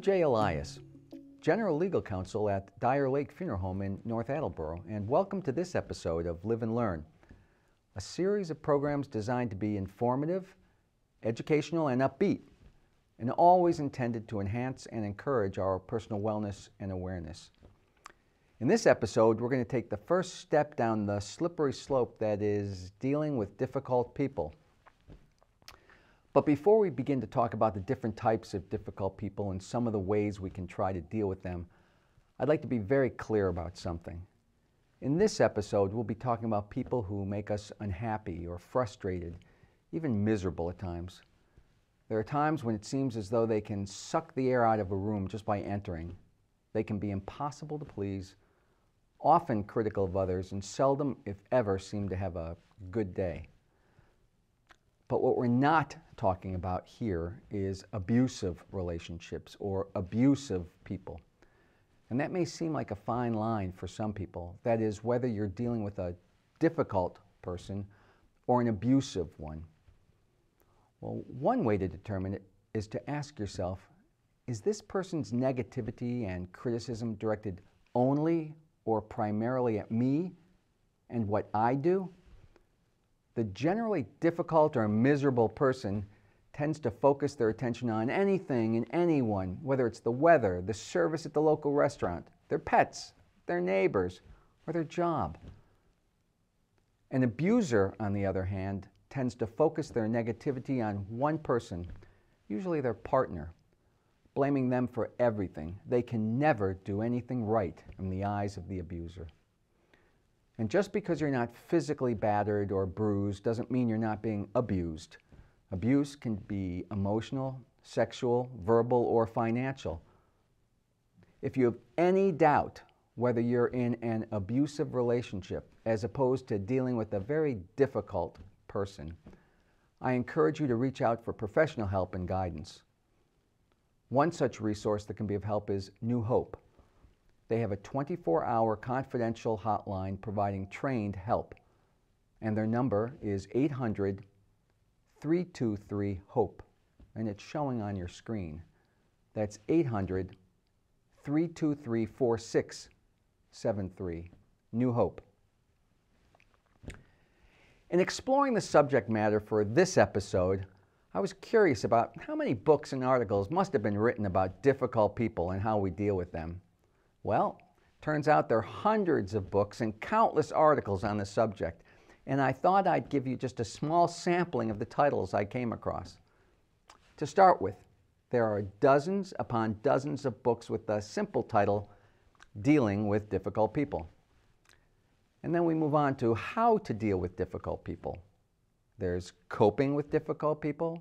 Jay Elias, General Legal Counsel at Dyer Lake Funeral Home in North Attleboro, and welcome to this episode of Live and Learn, a series of programs designed to be informative, educational, and upbeat, and always intended to enhance and encourage our personal wellness and awareness. In this episode, we're going to take the first step down the slippery slope that is dealing with difficult people. But before we begin to talk about the different types of difficult people and some of the ways we can try to deal with them, I'd like to be very clear about something. In this episode, we'll be talking about people who make us unhappy or frustrated, even miserable at times. There are times when it seems as though they can suck the air out of a room just by entering. They can be impossible to please, often critical of others, and seldom, if ever, seem to have a good day. But what we're not talking about here is abusive relationships or abusive people. And that may seem like a fine line for some people. That is, whether you're dealing with a difficult person or an abusive one. Well, one way to determine it is to ask yourself, is this person's negativity and criticism directed only or primarily at me and what I do? The generally difficult or miserable person tends to focus their attention on anything and anyone, whether it's the weather, the service at the local restaurant, their pets, their neighbors, or their job. An abuser, on the other hand, tends to focus their negativity on one person, usually their partner, blaming them for everything. They can never do anything right in the eyes of the abuser. And just because you're not physically battered or bruised doesn't mean you're not being abused. Abuse can be emotional, sexual, verbal, or financial. If you have any doubt whether you're in an abusive relationship as opposed to dealing with a very difficult person, I encourage you to reach out for professional help and guidance. One such resource that can be of help is New Hope. They have a 24-hour confidential hotline providing trained help, and their number is 800-323-HOPE, and it's showing on your screen. That's 800-323-4673, New Hope. In exploring the subject matter for this episode, I was curious about how many books and articles must have been written about difficult people and how we deal with them. Well, turns out there are hundreds of books and countless articles on the subject, and I thought I'd give you just a small sampling of the titles I came across. To start with, there are dozens upon dozens of books with the simple title, Dealing with Difficult People. And then we move on to how to deal with difficult people. There's Coping with Difficult People,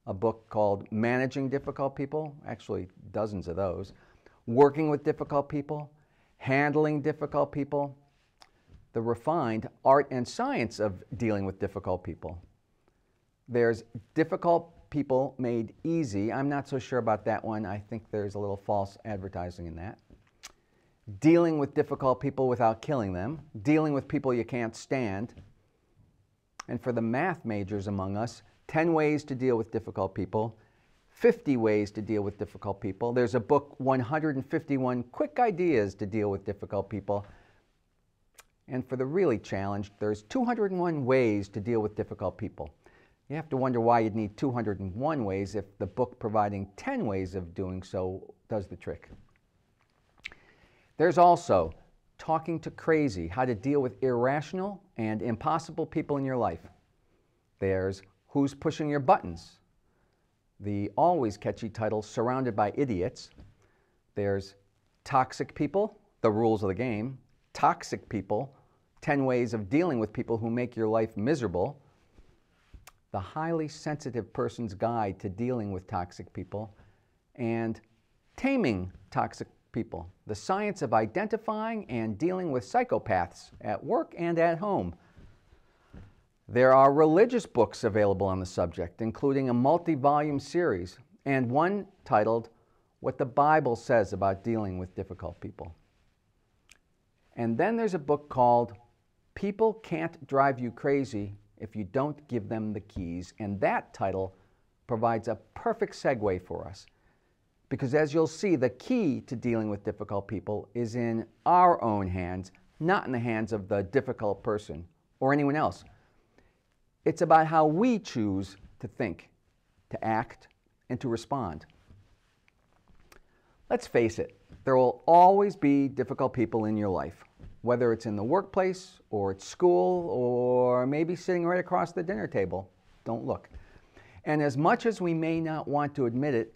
a book called Managing Difficult People, actually dozens of those. Working with Difficult People, Handling Difficult People, The Refined Art and Science of Dealing with Difficult People. There's Difficult People Made Easy. I'm not so sure about that one. I think there's a little false advertising in that. Dealing with Difficult People Without Killing Them, Dealing with People You Can't Stand. And for the math majors among us, 10 Ways to Deal with Difficult People, 50 Ways to Deal with Difficult People. There's a book, 151 Quick Ideas to Deal with Difficult People. And for the really challenged, there's 201 Ways to Deal with Difficult People. You have to wonder why you'd need 201 ways if the book providing 10 ways of doing so does the trick. There's also Talking to Crazy, How to Deal with Irrational and Impossible People in Your Life. There's Who's Pushing Your Buttons? The always catchy title, Surrounded by Idiots. There's Toxic People, The Rules of the Game. Toxic People, 10 Ways of Dealing with People Who Make Your Life Miserable. The Highly Sensitive Person's Guide to Dealing with Toxic People. And Taming Toxic People, The Science of Identifying and Dealing with Psychopaths at Work and at Home. There are religious books available on the subject, including a multi-volume series, and one titled, What the Bible Says About Dealing with Difficult People. And then there's a book called People Can't Drive You Crazy If You Don't Give Them the Keys, and that title provides a perfect segue for us, Because as you'll see, the key to dealing with difficult people is in our own hands, not in the hands of the difficult person or anyone else. It's about how we choose to think, to act, and to respond. Let's face it, there will always be difficult people in your life, whether it's in the workplace or at school or maybe sitting right across the dinner table. Don't look. And as much as we may not want to admit it,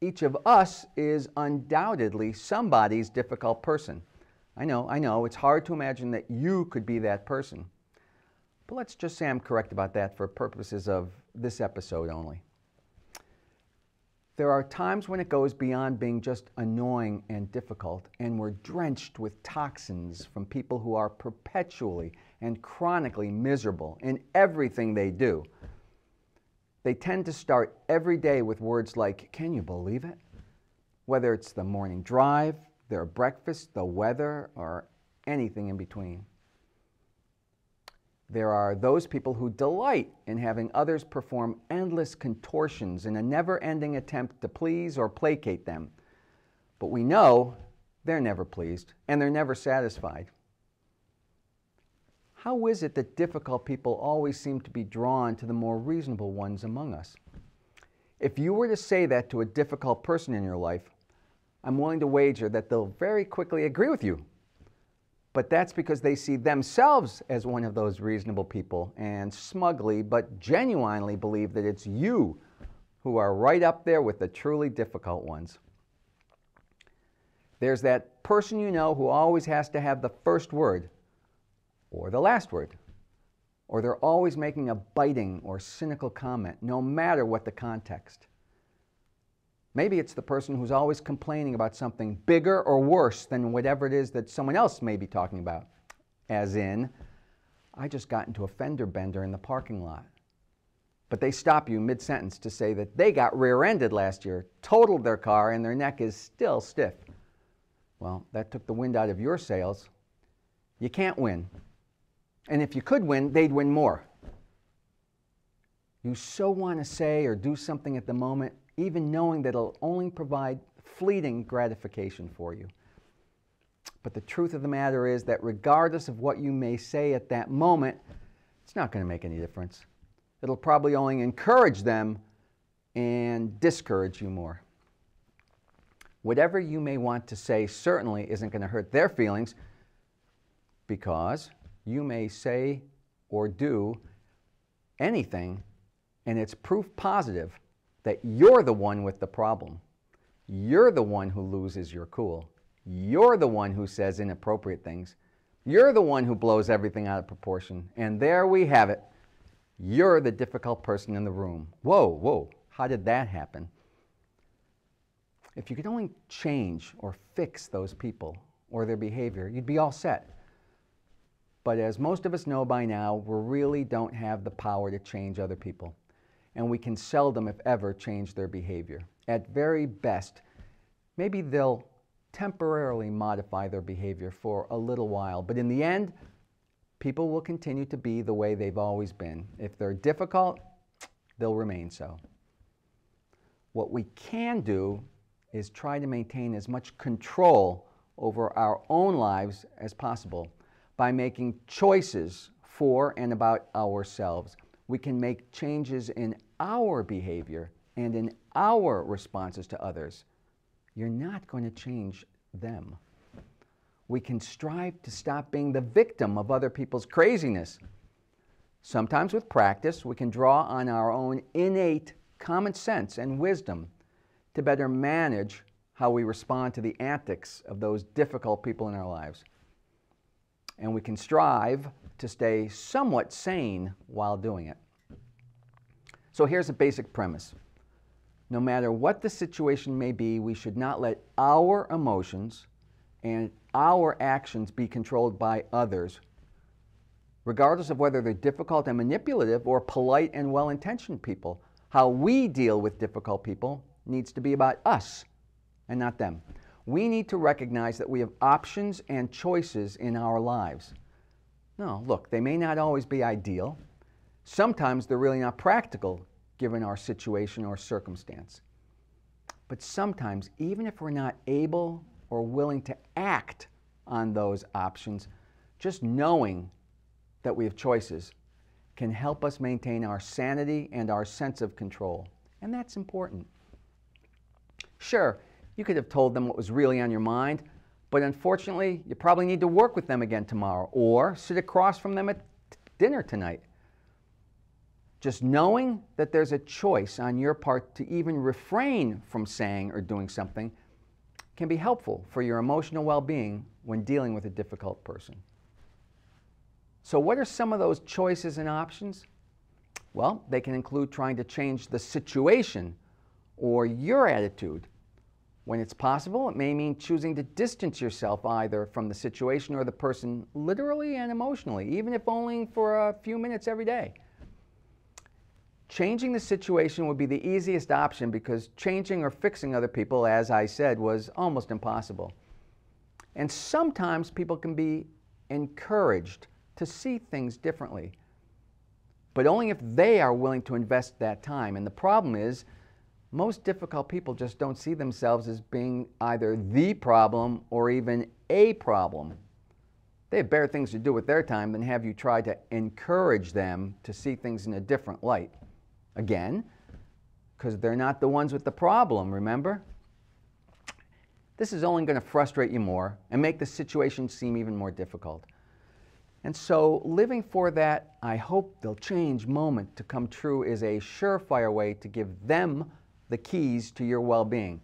each of us is undoubtedly somebody's difficult person. I know, it's hard to imagine that you could be that person. But let's just say I'm correct about that for purposes of this episode only. There are times when it goes beyond being just annoying and difficult, and we're drenched with toxins from people who are perpetually and chronically miserable in everything they do. They tend to start every day with words like, "Can you believe it?" Whether it's the morning drive, their breakfast, the weather, or anything in between. There are those people who delight in having others perform endless contortions in a never-ending attempt to please or placate them. But we know they're never pleased and they're never satisfied. How is it that difficult people always seem to be drawn to the more reasonable ones among us? If you were to say that to a difficult person in your life, I'm willing to wager that they'll very quickly agree with you. But that's because they see themselves as one of those reasonable people and smugly but genuinely believe that it's you who are right up there with the truly difficult ones. There's that person you know who always has to have the first word or the last word, or they're always making a biting or cynical comment, no matter what the context. Maybe it's the person who's always complaining about something bigger or worse than whatever it is that someone else may be talking about. As in, I just got into a fender bender in the parking lot. But they stop you mid-sentence to say that they got rear-ended last year, totaled their car, and their neck is still stiff. Well, that took the wind out of your sails. You can't win. And if you could win, they'd win more. You so want to say or do something at the moment, even knowing that it'll only provide fleeting gratification for you. But the truth of the matter is that regardless of what you may say at that moment, it's not going to make any difference. It'll probably only encourage them and discourage you more. Whatever you may want to say certainly isn't going to hurt their feelings, because you may say or do anything, and it's proof positive that you're the one with the problem. You're the one who loses your cool. You're the one who says inappropriate things. You're the one who blows everything out of proportion. And there we have it. You're the difficult person in the room. Whoa, how did that happen? If you could only change or fix those people or their behavior, you'd be all set. But as most of us know by now, we really don't have the power to change other people. And we can seldom, if ever, change their behavior. At very best, maybe they'll temporarily modify their behavior for a little while. But in the end, people will continue to be the way they've always been. If they're difficult, they'll remain so. What we can do is try to maintain as much control over our own lives as possible by making choices for and about ourselves. We can make changes in our behavior and in our responses to others. You're not going to change them. We can strive to stop being the victim of other people's craziness. Sometimes with practice, we can draw on our own innate common sense and wisdom to better manage how we respond to the antics of those difficult people in our lives. And we can strive to stay somewhat sane while doing it. So here's a basic premise. No matter what the situation may be, we should not let our emotions and our actions be controlled by others, regardless of whether they're difficult and manipulative or polite and well-intentioned people. How we deal with difficult people needs to be about us and not them. We need to recognize that we have options and choices in our lives. No, look, they may not always be ideal. Sometimes they're really not practical given our situation or circumstance. But sometimes, even if we're not able or willing to act on those options, just knowing that we have choices can help us maintain our sanity and our sense of control. And that's important. Sure, you could have told them what was really on your mind, but unfortunately, you probably need to work with them again tomorrow or sit across from them at dinner tonight. Just knowing that there's a choice on your part to even refrain from saying or doing something can be helpful for your emotional well-being when dealing with a difficult person. So what are some of those choices and options? Well, they can include trying to change the situation or your attitude. When it's possible, it may mean choosing to distance yourself either from the situation or the person literally and emotionally, even if only for a few minutes every day. Changing the situation would be the easiest option because changing or fixing other people, as I said, was almost impossible. And sometimes people can be encouraged to see things differently, but only if they are willing to invest that time. And the problem is, most difficult people just don't see themselves as being either the problem or even a problem. They have better things to do with their time than have you try to encourage them to see things in a different light. Again, because they're not the ones with the problem, remember? This is only going to frustrate you more and make the situation seem even more difficult. And so living for that "I hope they'll change" moment to come true is a surefire way to give them the keys to your well-being,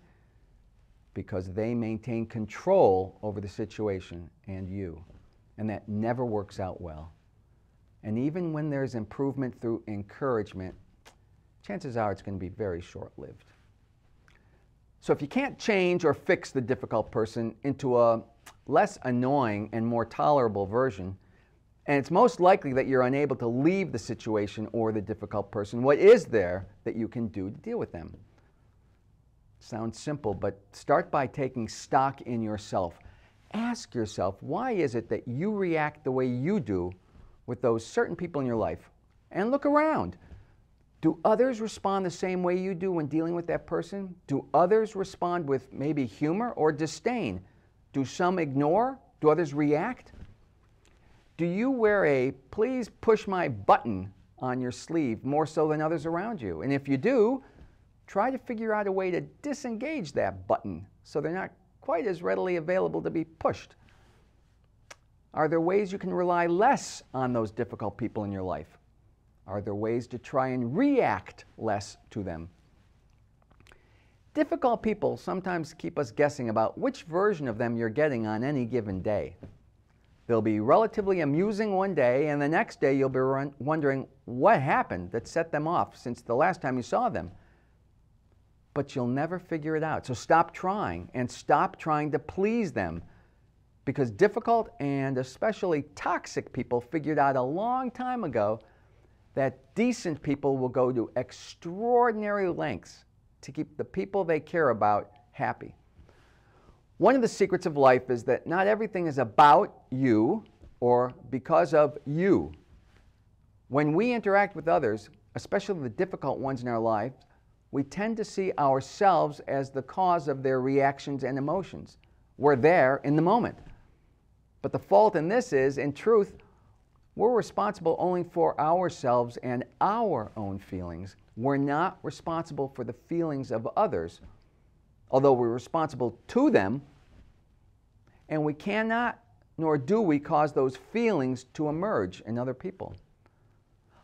because they maintain control over the situation and you, and that never works out well. And even when there's improvement through encouragement, chances are it's going to be very short-lived. So if you can't change or fix the difficult person into a less annoying and more tolerable version, and it's most likely that you're unable to leave the situation or the difficult person, what is there that you can do to deal with them? Sounds simple, but start by taking stock in yourself. Ask yourself, why is it that you react the way you do with those certain people in your life? And look around. Do others respond the same way you do when dealing with that person? Do others respond with maybe humor or disdain? Do some ignore? Do others react? Do you wear a "please push my button" on your sleeve more so than others around you? And if you do, try to figure out a way to disengage that button so they're not quite as readily available to be pushed. Are there ways you can rely less on those difficult people in your life? Are there ways to try and react less to them? Difficult people sometimes keep us guessing about which version of them you're getting on any given day. They'll be relatively amusing one day, and the next day you'll be wondering what happened that set them off since the last time you saw them. But you'll never figure it out. So stop trying, and stop trying to please them, because difficult and especially toxic people figured out a long time ago that decent people will go to extraordinary lengths to keep the people they care about happy. One of the secrets of life is that not everything is about you or because of you. When we interact with others, especially the difficult ones in our lives, we tend to see ourselves as the cause of their reactions and emotions. We're there in the moment. But the fault in this is, in truth, we're responsible only for ourselves and our own feelings. We're not responsible for the feelings of others, although we're responsible to them, and we cannot, nor do we, cause those feelings to emerge in other people.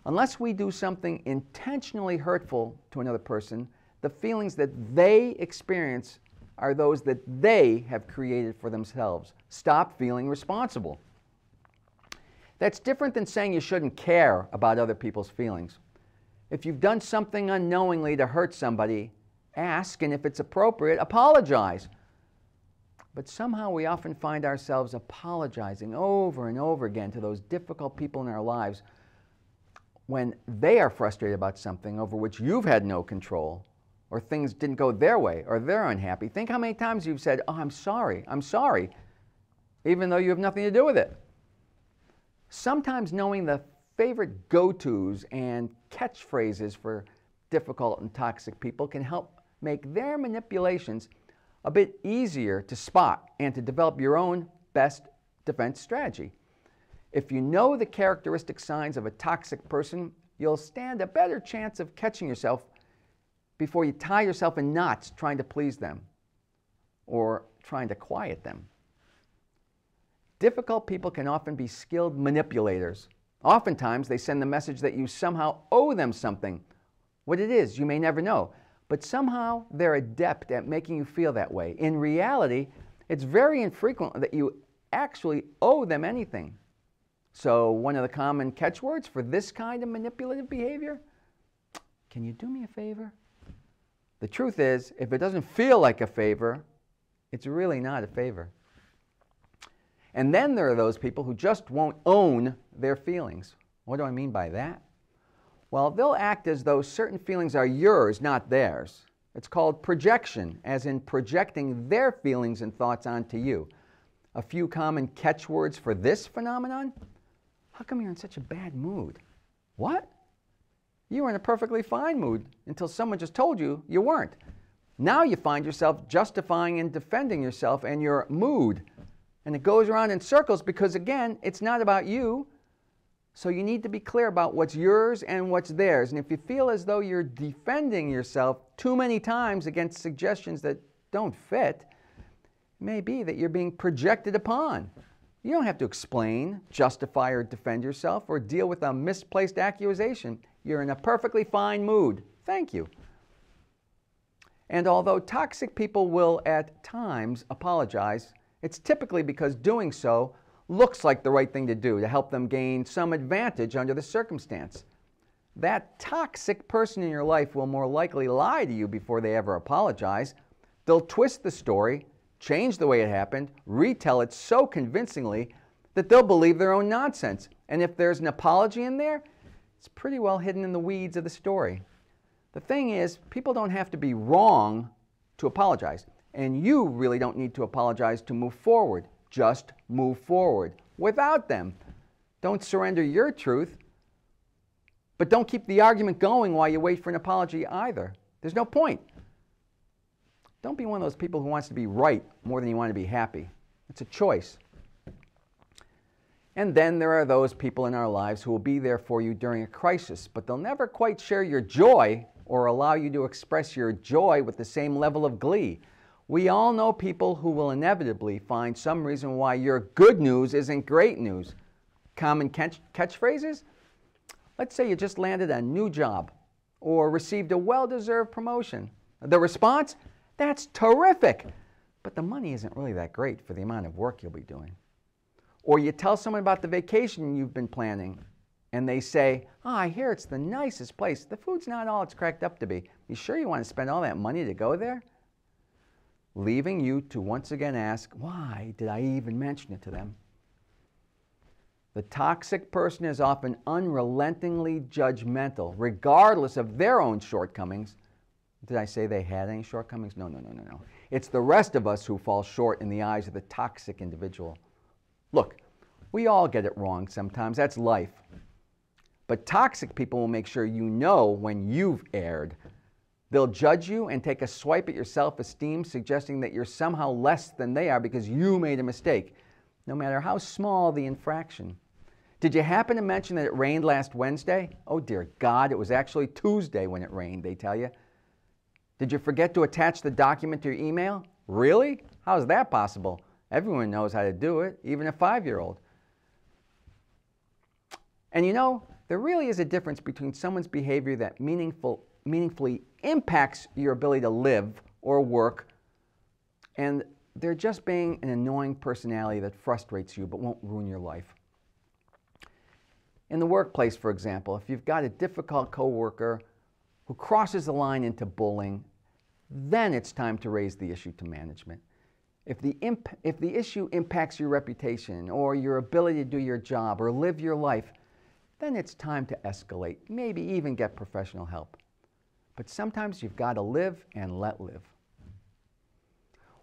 Unless we do something intentionally hurtful to another person, the feelings that they experience are those that they have created for themselves. Stop feeling responsible. That's different than saying you shouldn't care about other people's feelings. If you've done something unknowingly to hurt somebody, ask, and if it's appropriate, apologize. But somehow we often find ourselves apologizing over and over again to those difficult people in our lives when they are frustrated about something over which you've had no control, or things didn't go their way, or they're unhappy. Think how many times you've said, "Oh, I'm sorry," even though you have nothing to do with it. Sometimes knowing the favorite go-tos and catchphrases for difficult and toxic people can help make their manipulations a bit easier to spot and to develop your own best defense strategy. If you know the characteristic signs of a toxic person, you'll stand a better chance of catching yourself before you tie yourself in knots trying to please them or trying to quiet them. Difficult people can often be skilled manipulators. Oftentimes, they send the message that you somehow owe them something. What it is, you may never know, but somehow they're adept at making you feel that way. In reality, it's very infrequent that you actually owe them anything. So one of the common catchwords for this kind of manipulative behavior, can you do me a favor? The truth is, if it doesn't feel like a favor, it's really not a favor. And then there are those people who just won't own their feelings. What do I mean by that? Well, they'll act as though certain feelings are yours, not theirs. It's called projection, as in projecting their feelings and thoughts onto you. A few common catchwords for this phenomenon. How come you're in such a bad mood? What? You were in a perfectly fine mood until someone just told you you weren't. Now you find yourself justifying and defending yourself and your mood. And it goes around in circles because, again, it's not about you. So you need to be clear about what's yours and what's theirs. And if you feel as though you're defending yourself too many times against suggestions that don't fit, it may be that you're being projected upon. You don't have to explain, justify, or defend yourself or deal with a misplaced accusation. You're in a perfectly fine mood. Thank you. And although toxic people will at times apologize, it's typically because doing so looks like the right thing to do to help them gain some advantage under the circumstance. That toxic person in your life will more likely lie to you before they ever apologize. They'll twist the story, change the way it happened, retell it so convincingly that they'll believe their own nonsense. And if there's an apology in there, it's pretty well hidden in the weeds of the story. The thing is, people don't have to be wrong to apologize. And you really don't need to apologize to move forward. Just move forward without them. Don't surrender your truth, but don't keep the argument going while you wait for an apology either. There's no point. Don't be one of those people who wants to be right more than you want to be happy. It's a choice. And then there are those people in our lives who will be there for you during a crisis, but they'll never quite share your joy or allow you to express your joy with the same level of glee. We all know people who will inevitably find some reason why your good news isn't great news. Common catchphrases? Let's say you just landed a new job or received a well-deserved promotion. The response? That's terrific, but the money isn't really that great for the amount of work you'll be doing. Or you tell someone about the vacation you've been planning, and they say, "Oh, I hear it's the nicest place. The food's not all it's cracked up to be. You sure you want to spend all that money to go there?" Leaving you to once again ask, why did I even mention it to them? The toxic person is often unrelentingly judgmental, regardless of their own shortcomings. Did I say they had any shortcomings? No. It's the rest of us who fall short in the eyes of the toxic individual. Look, we all get it wrong sometimes. That's life. But toxic people will make sure you know when you've erred. They'll judge you and take a swipe at your self-esteem, suggesting that you're somehow less than they are because you made a mistake, no matter how small the infraction. Did you happen to mention that it rained last Wednesday? Oh dear God, it was actually Tuesday when it rained, they tell you. Did you forget to attach the document to your email? Really? How is that possible? Everyone knows how to do it, even a 5-year-old. And you know, there really is a difference between someone's behavior that meaningfully impacts your ability to live or work, and they're just being an annoying personality that frustrates you but won't ruin your life. In the workplace, for example, if you've got a difficult coworker who crosses the line into bullying, then it's time to raise the issue to management. If the issue impacts your reputation or your ability to do your job or live your life, then it's time to escalate, maybe even get professional help. But sometimes you've got to live and let live.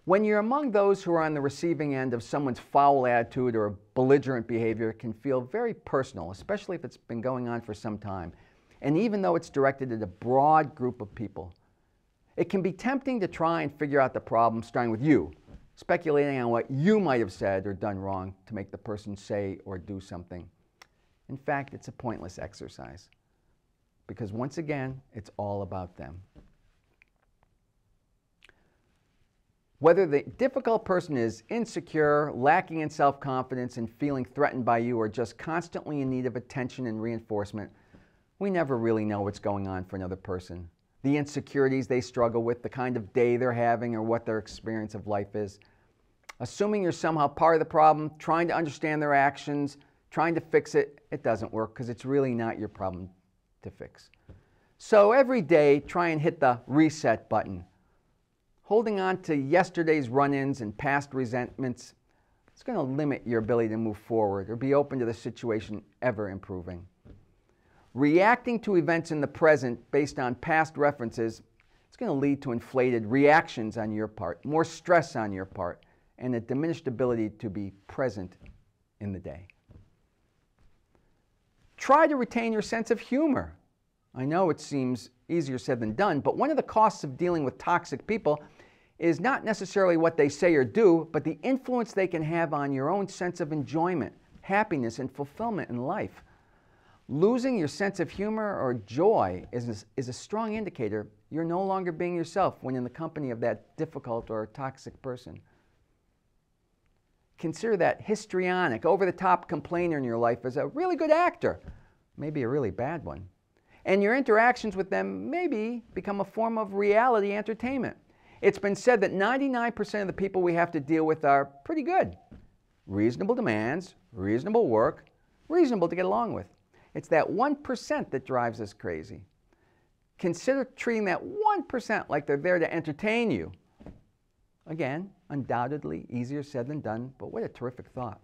When you're among those who are on the receiving end of someone's foul attitude or belligerent behavior, it can feel very personal, especially if it's been going on for some time. And even though it's directed at a broad group of people, It can be tempting to try and figure out the problem starting with you, speculating on what you might have said or done wrong to make the person say or do something. In fact, it's a pointless exercise because once again, it's all about them. Whether the difficult person is insecure, lacking in self-confidence, and feeling threatened by you, or just constantly in need of attention and reinforcement, we never really know what's going on for another person. The insecurities they struggle with, the kind of day they're having, or what their experience of life is. Assuming you're somehow part of the problem, trying to understand their actions, trying to fix it, it doesn't work because it's really not your problem to fix. So every day, try and hit the reset button. Holding on to yesterday's run-ins and past resentments, it's going to limit your ability to move forward or be open to the situation ever improving. Reacting to events in the present based on past references, it's going to lead to inflated reactions on your part, more stress on your part, and a diminished ability to be present in the day. Try to retain your sense of humor. I know it seems easier said than done, but one of the costs of dealing with toxic people is not necessarily what they say or do, but the influence they can have on your own sense of enjoyment, happiness, and fulfillment in life. Losing your sense of humor or joy is a strong indicator you're no longer being yourself when in the company of that difficult or toxic person. Consider that histrionic, over-the-top complainer in your life as a really good actor, maybe a really bad one. And your interactions with them maybe become a form of reality entertainment. It's been said that 99% of the people we have to deal with are pretty good. Reasonable demands, reasonable work, reasonable to get along with. It's that 1% that drives us crazy. Consider treating that 1% like they're there to entertain you. Again, undoubtedly easier said than done, but what a terrific thought.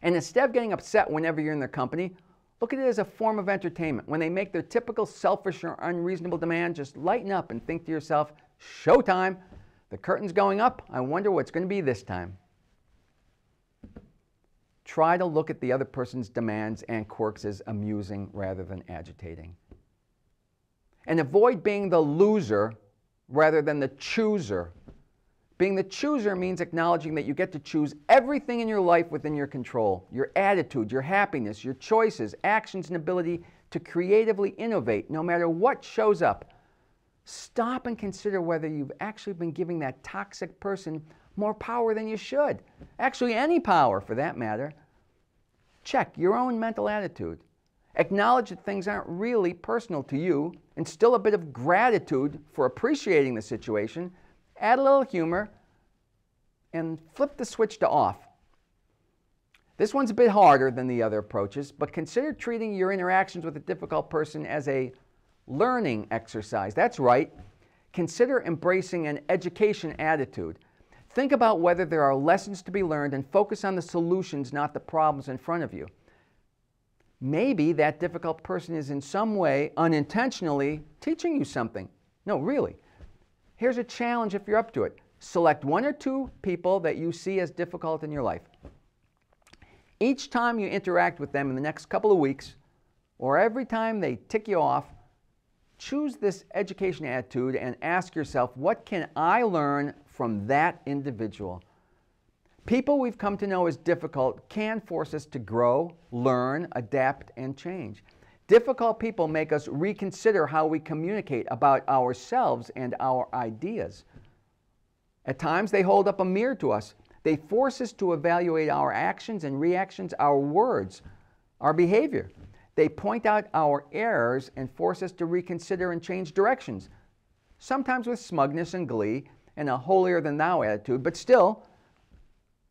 And instead of getting upset whenever you're in their company, look at it as a form of entertainment. When they make their typical selfish or unreasonable demand, just lighten up and think to yourself, showtime, the curtain's going up, I wonder what's going to be this time. Try to look at the other person's demands and quirks as amusing rather than agitating. And avoid being the loser rather than the chooser. Being the chooser means acknowledging that you get to choose everything in your life within your control. Your attitude, your happiness, your choices, actions, and ability to creatively innovate no matter what shows up. Stop and consider whether you've actually been giving that toxic person more power than you should. Actually, any power for that matter. Check your own mental attitude. Acknowledge that things aren't really personal to you. Instill a bit of gratitude for appreciating the situation. Add a little humor and flip the switch to off. This one's a bit harder than the other approaches, but consider treating your interactions with a difficult person as a learning exercise. That's right. Consider embracing an education attitude. Think about whether there are lessons to be learned and focus on the solutions, not the problems in front of you. Maybe that difficult person is in some way, unintentionally, teaching you something. No, really. Here's a challenge if you're up to it. Select one or two people that you see as difficult in your life. Each time you interact with them in the next couple of weeks, or every time they tick you off, choose this education attitude and ask yourself, what can I learn from that individual? People we've come to know as difficult can force us to grow, learn, adapt, and change. Difficult people make us reconsider how we communicate about ourselves and our ideas. At times, they hold up a mirror to us. They force us to evaluate our actions and reactions, our words, our behavior. They point out our errors and force us to reconsider and change directions, sometimes with smugness and glee and a holier-than-thou attitude, but still,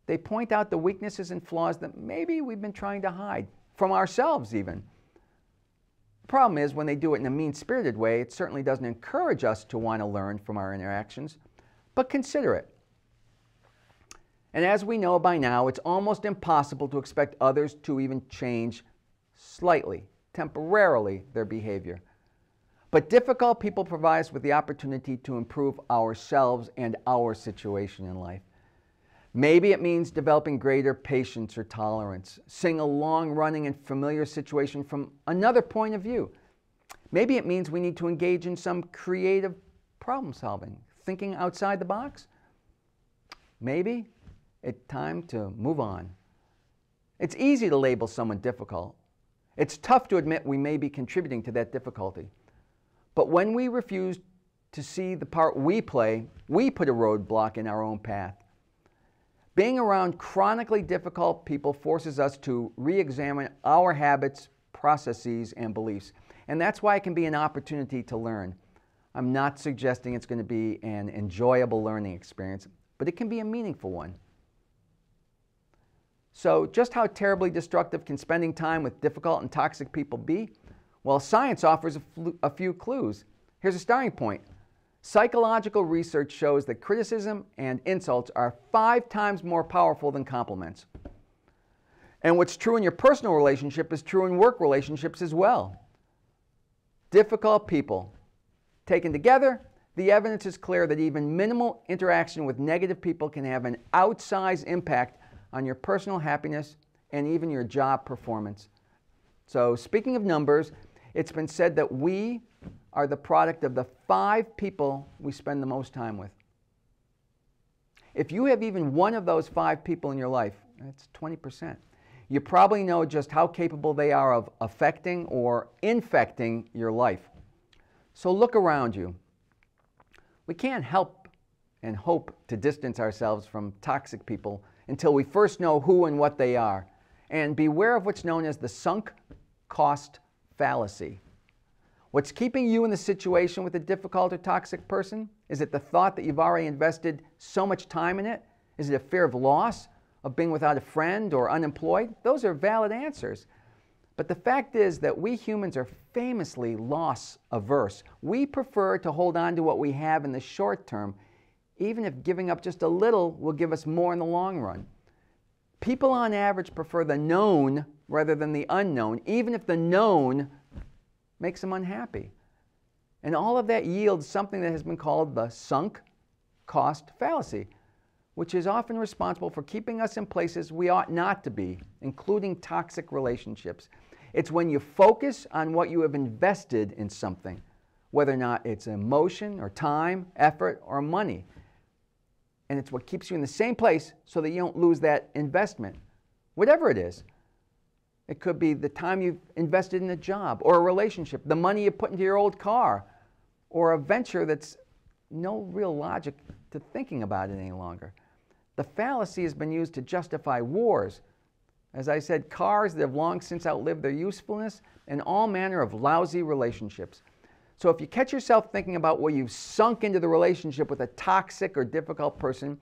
they point out the weaknesses and flaws that maybe we've been trying to hide, from ourselves even. The problem is, when they do it in a mean-spirited way, it certainly doesn't encourage us to want to learn from our interactions, but consider it. And as we know by now, it's almost impossible to expect others to even change slightly, temporarily, their behavior. But difficult people provide us with the opportunity to improve ourselves and our situation in life. Maybe it means developing greater patience or tolerance, seeing a long-running and familiar situation from another point of view. Maybe it means we need to engage in some creative problem solving, thinking outside the box? Maybe it's time to move on. It's easy to label someone difficult. It's tough to admit we may be contributing to that difficulty. But when we refuse to see the part we play, we put a roadblock in our own path. Being around chronically difficult people forces us to re-examine our habits, processes, and beliefs. And that's why it can be an opportunity to learn. I'm not suggesting it's going to be an enjoyable learning experience, but it can be a meaningful one. So just how terribly destructive can spending time with difficult and toxic people be? Well, science offers a few clues. Here's a starting point. Psychological research shows that criticism and insults are 5 times more powerful than compliments. And what's true in your personal relationship is true in work relationships as well. Difficult people. Taken together, the evidence is clear that even minimal interaction with negative people can have an outsized impact on your personal happiness and even your job performance. So speaking of numbers, it's been said that we are the product of the 5 people we spend the most time with. If you have even one of those 5 people in your life, that's 20%. You probably know just how capable they are of affecting or infecting your life. So look around you. We can't help and hope to distance ourselves from toxic people until we first know who and what they are. And beware of what's known as the sunk cost fallacy. What's keeping you in the situation with a difficult or toxic person? Is it the thought that you've already invested so much time in it? Is it a fear of loss, of being without a friend or unemployed? Those are valid answers. But the fact is that we humans are famously loss averse. We prefer to hold on to what we have in the short term, even if giving up just a little will give us more in the long run. People on average prefer the known rather than the unknown, even if the known makes them unhappy. And all of that yields something that has been called the sunk cost fallacy, which is often responsible for keeping us in places we ought not to be, including toxic relationships. It's when you focus on what you have invested in something, whether or not it's emotion or time, effort, or money. And it's what keeps you in the same place so that you don't lose that investment, whatever it is. It could be the time you've invested in a job or a relationship, the money you put into your old car, or a venture that's no real logic to thinking about it any longer. The fallacy has been used to justify wars. As I said, cars that have long since outlived their usefulness, and all manner of lousy relationships. So if you catch yourself thinking about where you've sunk into the relationship with a toxic or difficult person,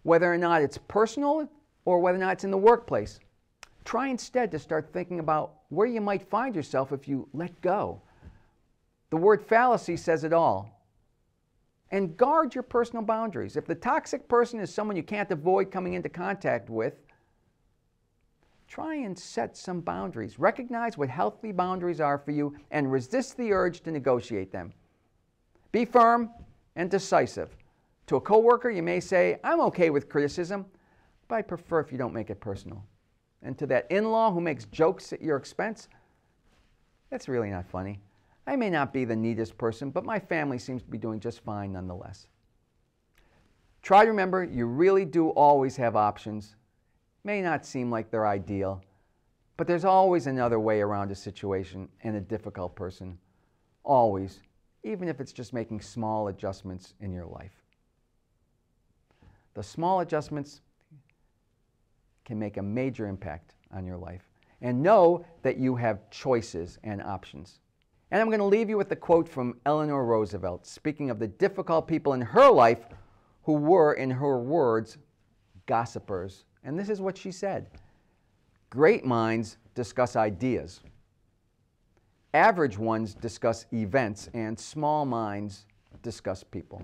whether or not it's personal or whether or not it's in the workplace, try instead to start thinking about where you might find yourself if you let go. The word fallacy says it all. And guard your personal boundaries. If the toxic person is someone you can't avoid coming into contact with, try and set some boundaries. Recognize what healthy boundaries are for you and resist the urge to negotiate them. Be firm and decisive. To a coworker, you may say, "I'm okay with criticism, but I prefer if you don't make it personal." And to that in-law who makes jokes at your expense, "That's really not funny. I may not be the neatest person, but my family seems to be doing just fine nonetheless." Try to remember you really do always have options. May not seem like they're ideal, but there's always another way around a situation and a difficult person. Always, even if it's just making small adjustments in your life. The small adjustments can make a major impact on your life. And know that you have choices and options. And I'm going to leave you with a quote from Eleanor Roosevelt, speaking of the difficult people in her life who were, in her words, gossipers. And this is what she said: "Great minds discuss ideas. Average ones discuss events, and small minds discuss people."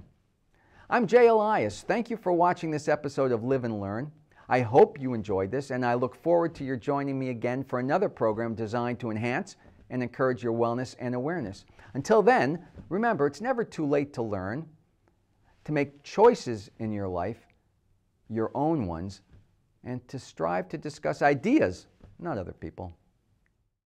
I'm Jay Elias. Thank you for watching this episode of Live and Learn. I hope you enjoyed this, and I look forward to your joining me again for another program designed to enhance and encourage your wellness and awareness. Until then, remember, it's never too late to learn, to make choices in your life, your own ones, and to strive to discuss ideas, not other people.